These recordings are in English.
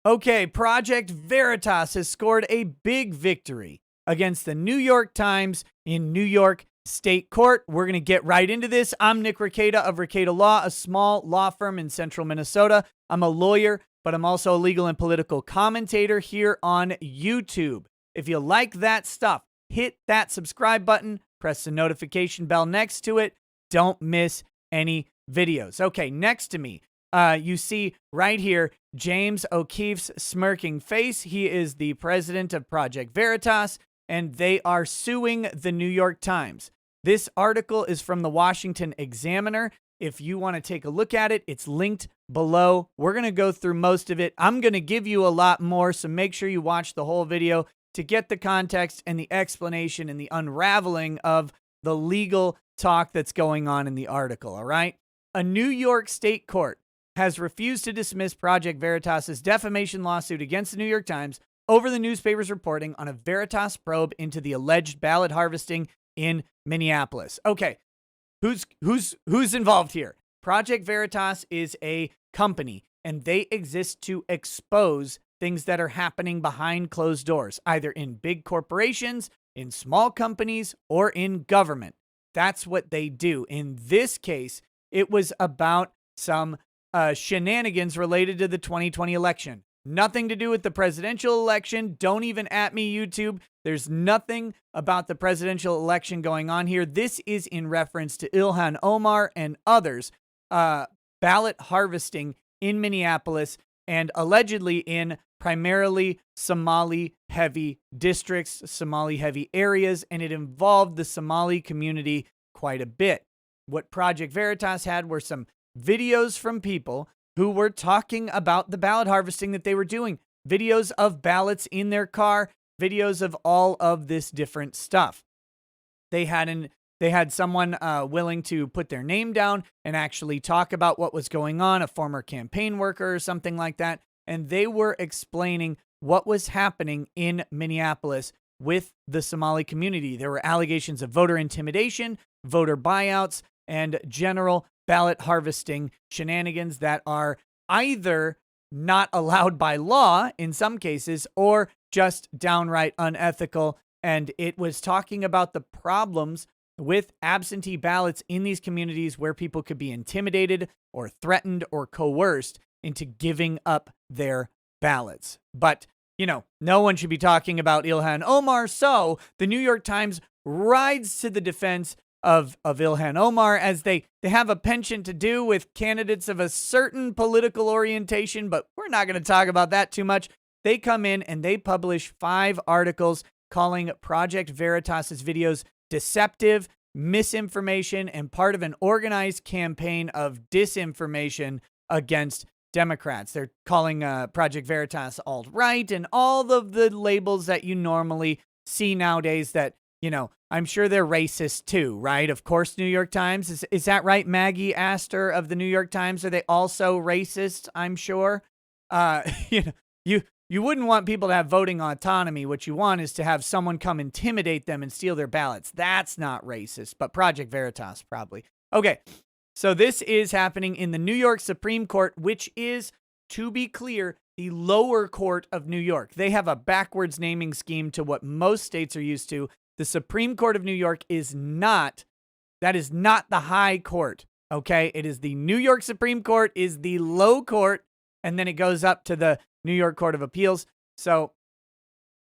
Okay, Project Veritas has scored a big victory against the New York Times in New York State Court. We're going to get right into this. I'm Nick Rekieta of Rekieta Law, a small law firm in central Minnesota. I'm a lawyer, but I'm also a legal and political commentator here on YouTube. If you like that stuff, hit that subscribe button, press the notification bell next to it. Don't miss any videos. Okay, next to me, you see right here, James O'Keefe's smirking face. He is the president of Project Veritas, and they are suing the New York Times. This article is from the Washington Examiner. If you want to take a look at it, it's linked below. We're going to go through most of it. I'm going to give you a lot more, so make sure you watch the whole video to get the context and the explanation and the unraveling of the legal talk that's going on in the article, all right? A New York State court has refused to dismiss Project Veritas' defamation lawsuit against the New York Times over the newspaper's reporting on a Veritas probe into the alleged ballot harvesting in Minneapolis. Okay, who's involved here? Project Veritas is a company, and they exist to expose things that are happening behind closed doors, either in big corporations, in small companies, or in government. That's what they do. In this case, it was about some shenanigans related to the 2020 election. Nothing to do with the presidential election. Don't even at me, YouTube. There's nothing about the presidential election going on here. This is in reference to Ilhan Omar and others ballot harvesting in Minneapolis and allegedly in primarily Somali-heavy districts, Somali-heavy areas, and it involved the Somali community quite a bit. What Project Veritas had were some videos from people who were talking about the ballot harvesting that they were doing, videos of ballots in their car, videos of all of this different stuff. They had someone willing to put their name down and actually talk about what was going on, a former campaign worker or something like that, and they were explaining what was happening in Minneapolis with the Somali community. There were allegations of voter intimidation, voter buyouts, and general ballot harvesting shenanigans that are either not allowed by law in some cases or just downright unethical. And it was talking about the problems with absentee ballots in these communities where people could be intimidated or threatened or coerced into giving up their ballots. But, no one should be talking about Ilhan Omar. So the New York Times rides to the defense of Ilhan Omar, as they have a penchant to do with candidates of a certain political orientation, but we're not going to talk about that too much. They come in and they publish 5 articles calling Project Veritas' videos deceptive, misinformation, and part of an organized campaign of disinformation against Democrats. They're calling Project Veritas alt-right and all of the labels that you normally see nowadays that, I'm sure they're racist too, right? Of course, New York Times. Is that right, Maggie Astor of the New York Times? Are they also racist? I'm sure. You wouldn't want people to have voting autonomy. What you want is to have someone come intimidate them and steal their ballots. That's not racist, but Project Veritas probably. Okay, so this is happening in the New York Supreme Court, which is, to be clear, the lower court of New York. They have a backwards naming scheme to what most states are used to. The Supreme Court of New York is not the high court, okay? It is the New York Supreme Court is the low court, and then it goes up to the New York Court of Appeals. So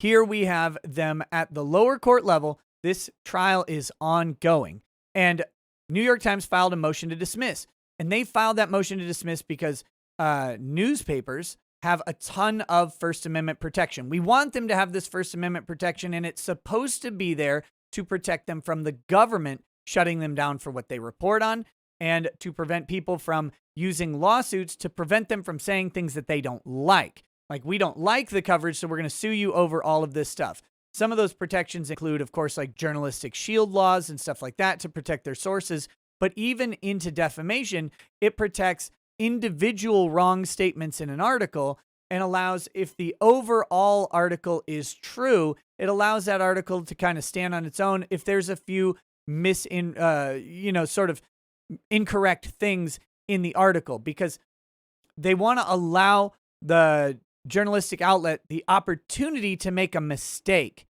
here we have them at the lower court level. This trial is ongoing, and New York Times filed a motion to dismiss, and they filed that motion to dismiss because newspapers have a ton of First Amendment protection. We want them to have this First Amendment protection, and it's supposed to be there to protect them from the government shutting them down for what they report on and to prevent people from using lawsuits to prevent them from saying things that they don't like. Like, we don't like the coverage, so we're going to sue you over all of this stuff. Some of those protections include, of course, like journalistic shield laws and stuff like that to protect their sources. But even into defamation, it protects individual wrong statements in an article and allows, if the overall article is true, it allows that article to kind of stand on its own if there's a few sort of incorrect things in the article, because they want to allow the journalistic outlet the opportunity to make a mistake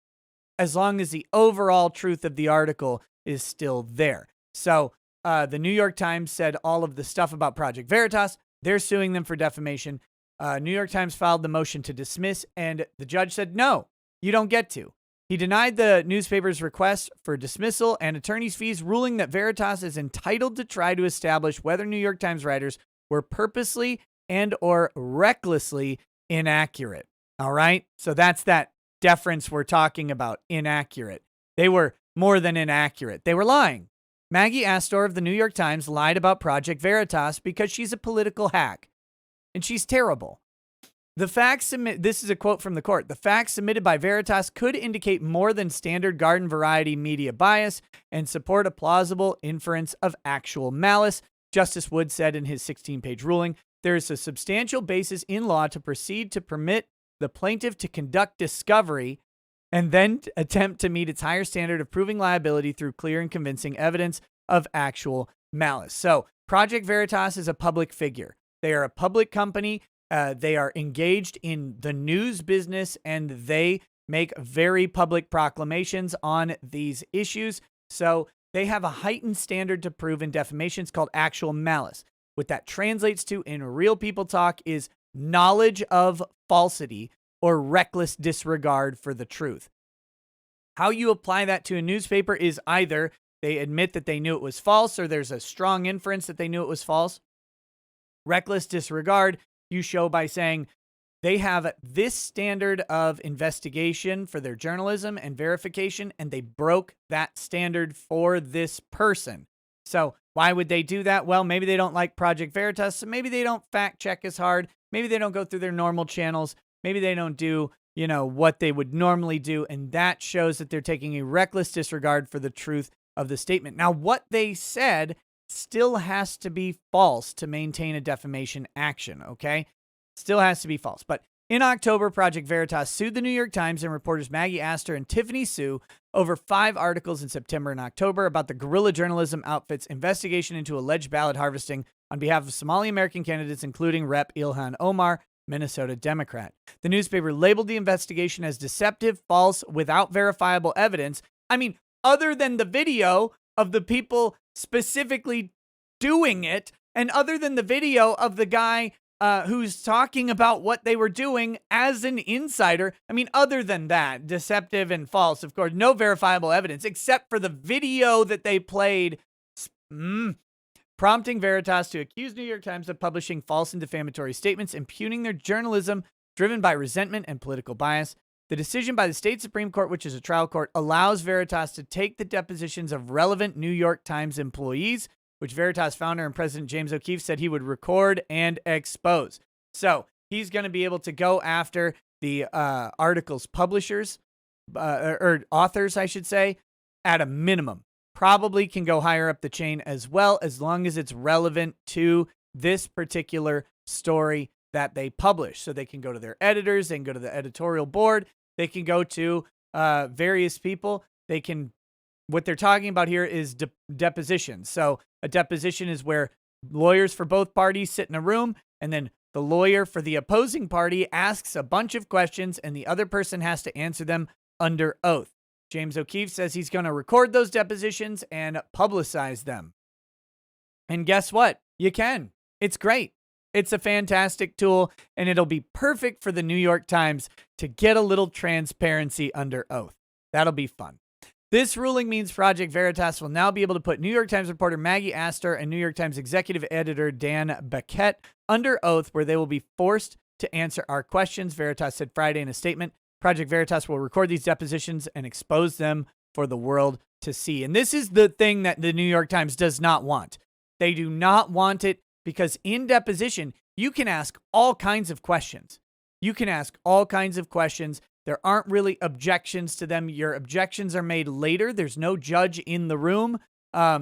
as long as the overall truth of the article is still there. So the New York Times said all of the stuff about Project Veritas. They're suing them for defamation. New York Times filed the motion to dismiss, and the judge said, no, you don't get to. He denied the newspaper's request for dismissal and attorney's fees, ruling that Veritas is entitled to try to establish whether New York Times writers were purposely and or recklessly inaccurate. All right? So that's that deference we're talking about, inaccurate. They were more than inaccurate. They were lying. Maggie Astor of the New York Times lied about Project Veritas because she's a political hack, and she's terrible. The facts this is a quote from the court. The facts submitted by Veritas could indicate more than standard garden variety media bias and support a plausible inference of actual malice, Justice Wood said in his 16-page ruling. There is a substantial basis in law to proceed to permit the plaintiff to conduct discovery and then attempt to meet its higher standard of proving liability through clear and convincing evidence of actual malice. So Project Veritas is a public figure. They are a public company. They are engaged in the news business, and they make very public proclamations on these issues. So they have a heightened standard to prove in defamation. It's called actual malice. What that translates to in real people talk is knowledge of falsity or reckless disregard for the truth. How you apply that to a newspaper is either they admit that they knew it was false or there's a strong inference that they knew it was false. Reckless disregard you show by saying they have this standard of investigation for their journalism and verification, and they broke that standard for this person. So why would they do that? Well, maybe they don't like Project Veritas, so maybe they don't fact check as hard. Maybe they don't go through their normal channels. Maybe they don't do, what they would normally do, and that shows that they're taking a reckless disregard for the truth of the statement. Now, what they said still has to be false to maintain a defamation action, okay? Still has to be false. But in October, Project Veritas sued the New York Times and reporters Maggie Astor and Tiffany Sue over 5 articles in September and October about the guerrilla journalism outfit's investigation into alleged ballot harvesting on behalf of Somali American candidates, including Rep. Ilhan Omar, Minnesota Democrat. The newspaper labeled the investigation as deceptive, false, without verifiable evidence. I mean, other than the video of the people specifically doing it, and other than the video of the guy who's talking about what they were doing as an insider. I mean, other than that, deceptive and false, of course, no verifiable evidence except for the video that they played, prompting Veritas to accuse New York Times of publishing false and defamatory statements, impugning their journalism driven by resentment and political bias. The decision by the state Supreme Court, which is a trial court, allows Veritas to take the depositions of relevant New York Times employees, which Veritas founder and president James O'Keefe said he would record and expose. So he's going to be able to go after the article's publishers, or authors, I should say, at a minimum. Probably can go higher up the chain as well, as long as it's relevant to this particular story that they publish. So they can go to their editors, they can go to the editorial board, they can go to various people. They can, what they're talking about here is depositions. So a deposition is where lawyers for both parties sit in a room, and then the lawyer for the opposing party asks a bunch of questions, and the other person has to answer them under oath. James O'Keefe says he's going to record those depositions and publicize them. And guess what? You can. It's great. It's a fantastic tool, and it'll be perfect for the New York Times to get a little transparency under oath. That'll be fun. This ruling means Project Veritas will now be able to put New York Times reporter Maggie Astor and New York Times executive editor Dan Beckett under oath, where they will be forced to answer our questions, Veritas said Friday in a statement. Project Veritas will record these depositions and expose them for the world to see. And this is the thing that the New York Times does not want. They do not want it because in deposition, you can ask all kinds of questions. You can ask all kinds of questions. There aren't really objections to them. Your objections are made later. There's no judge in the room. I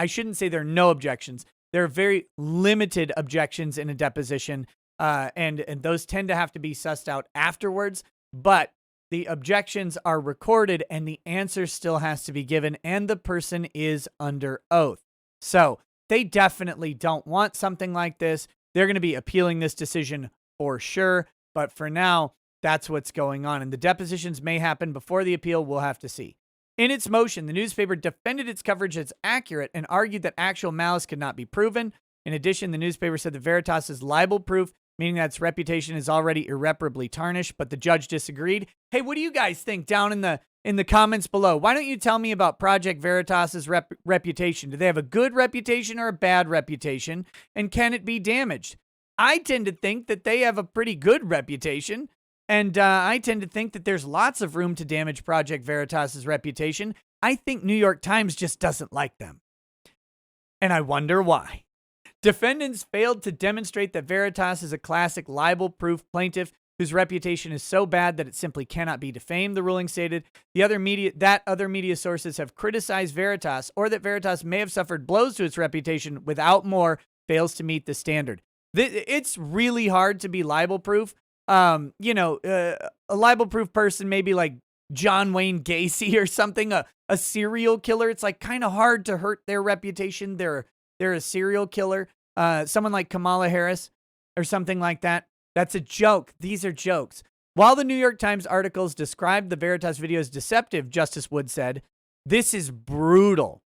shouldn't say there are no objections. There are very limited objections in a deposition. And those tend to have to be sussed out afterwards, but the objections are recorded and the answer still has to be given, and the person is under oath. So they definitely don't want something like this. They're going to be appealing this decision for sure. But for now, that's what's going on. And the depositions may happen before the appeal. We'll have to see. In its motion, the newspaper defended its coverage as accurate and argued that actual malice could not be proven. In addition, the newspaper said that Veritas is libel proof, meaning that its reputation is already irreparably tarnished, but the judge disagreed. Hey, what do you guys think down in the comments below? Why don't you tell me about Project Veritas's reputation? Do they have a good reputation or a bad reputation? And can it be damaged? I tend to think that they have a pretty good reputation. And I tend to think that there's lots of room to damage Project Veritas's reputation. I think New York Times just doesn't like them. And I wonder why. Defendants failed to demonstrate that Veritas is a classic libel-proof plaintiff whose reputation is so bad that it simply cannot be defamed, the ruling stated. Other media sources have criticized Veritas, or that Veritas may have suffered blows to its reputation without more, fails to meet the standard. It's really hard to be libel-proof. A libel-proof person, maybe like John Wayne Gacy or something, a serial killer. It's like kind of hard to hurt their reputation. They're a serial killer. Someone like Kamala Harris or something like that. That's a joke. These are jokes. While the New York Times articles described the Veritas video as deceptive, Justice Wood said, this is brutal.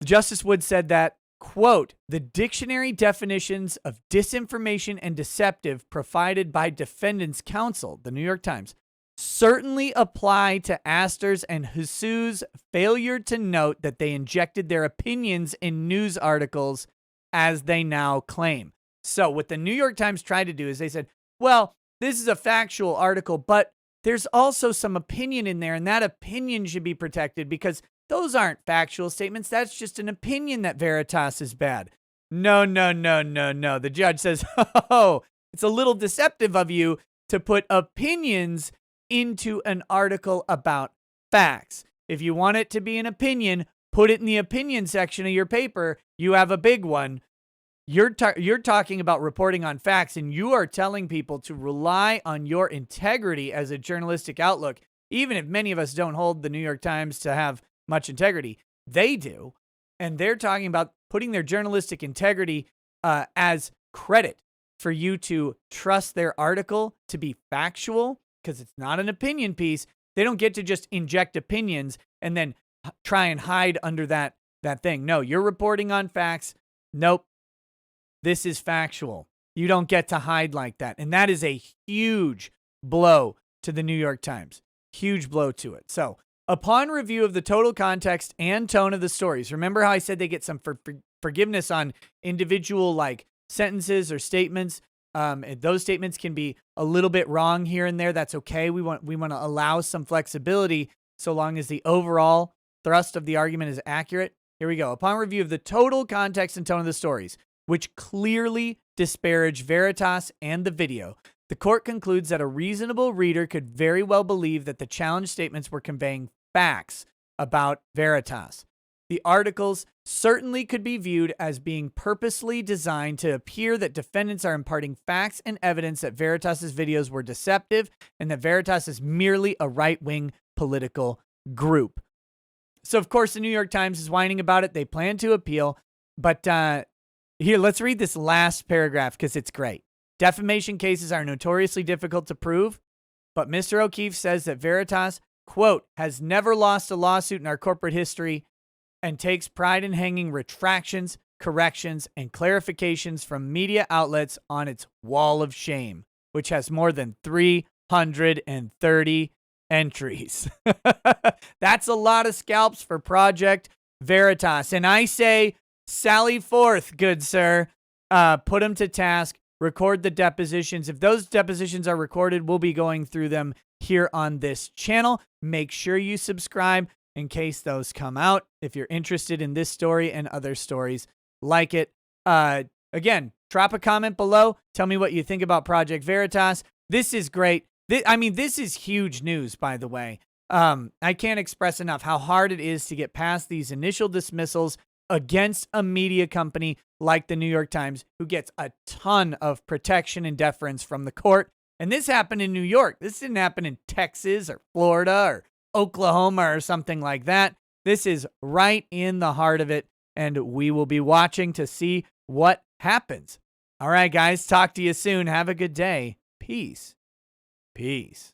Justice Wood said that, quote, the dictionary definitions of disinformation and deceptive provided by defendants' counsel, the New York Times, certainly apply to Astor's and Jesus' failure to note that they injected their opinions in news articles as they now claim. So what the New York Times tried to do is they said, well, this is a factual article, but there's also some opinion in there, and that opinion should be protected because those aren't factual statements. That's just an opinion that Veritas is bad. No. The judge says, oh, it's a little deceptive of you to put opinions into an article about facts. If you want it to be an opinion, put it in the opinion section of your paper. You have a big one. You're talking about reporting on facts, and you are telling people to rely on your integrity as a journalistic outlook, even if many of us don't hold the New York Times to have much integrity. They do, and they're talking about putting their journalistic integrity as credit for you to trust their article to be factual, because it's not an opinion piece. They don't get to just inject opinions and then try and hide under that thing. No, you're reporting on facts. Nope. This is factual. You don't get to hide like that. And that is a huge blow to the New York Times. Huge blow to it. So, upon review of the total context and tone of the stories, remember how I said they get some forgiveness on individual like sentences or statements? Those statements can be a little bit wrong here and there. That's okay. We want to allow some flexibility so long as the overall thrust of the argument is accurate. Here we go. Upon review of the total context and tone of the stories, which clearly disparage Veritas and the video, the court concludes that a reasonable reader could very well believe that the challenge statements were conveying facts about Veritas. The articles certainly could be viewed as being purposely designed to appear that defendants are imparting facts and evidence that Veritas's videos were deceptive and that Veritas is merely a right-wing political group. So, of course, the New York Times is whining about it. They plan to appeal. But here, let's read this last paragraph because it's great. Defamation cases are notoriously difficult to prove, but Mr. O'Keefe says that Veritas, quote, has never lost a lawsuit in our corporate history and takes pride in hanging retractions, corrections, and clarifications from media outlets on its wall of shame, which has more than 330 entries. That's a lot of scalps for Project Veritas. And I say, sally forth, good sir. Put them to task. Record the depositions. If those depositions are recorded, we'll be going through them here on this channel. Make sure you subscribe in case those come out. If you're interested in this story and other stories like it. Again, drop a comment below. Tell me what you think about Project Veritas. This is great. This is huge news, by the way. I can't express enough how hard it is to get past these initial dismissals against a media company like the New York Times, who gets a ton of protection and deference from the court. And this happened in New York. This didn't happen in Texas or Florida or Oklahoma or something like that. This is right in the heart of it, and we will be watching to see what happens. All right, guys. Talk to you soon. Have a good day. Peace. Peace.